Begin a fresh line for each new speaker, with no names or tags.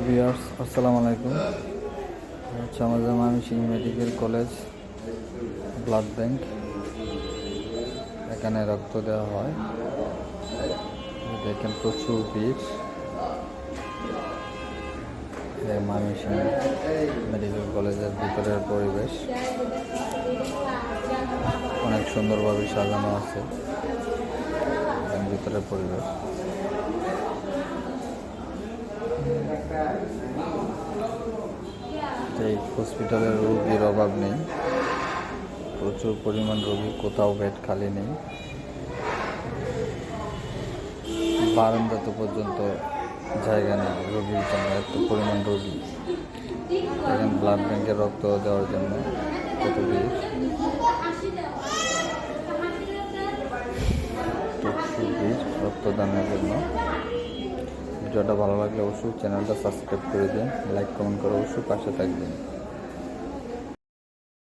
Viewers আসসালামু আলাইকুম। হচ্ছে আমাদের Mymensingh medical college blood bank. এখানে রক্ত দেওয়া হয়। দেখেন প্রচুর ভিড়। ময়মনসিংহ মেডিকেল কলেজের ভিতরের পরিবেশ অনেক সুন্দরভাবে সাজানো আছে। ভিতরের পরিবেশ এই হসপিটালের রোগীর অভাব নেই, প্রচুর পরিমাণ রোগী, কোথাও বেড খালি নেই। বারান্দাতে পর্যন্ত জায়গা নেই রোগীর জন্য, এত পরিমাণ রোগী। এখানে ব্লাড ব্যাংকে রক্ত দেওয়ার জন্য কত ভিড়, প্রচুর ভিড় রক্তদানের জন্য। ভিডিওটা ভালো লাগলে অবশ্যই চ্যানেলটা সাবস্ক্রাইব করে দিন, লাইক কমেন্ট করে অবশ্যই পাশে থাকবেন।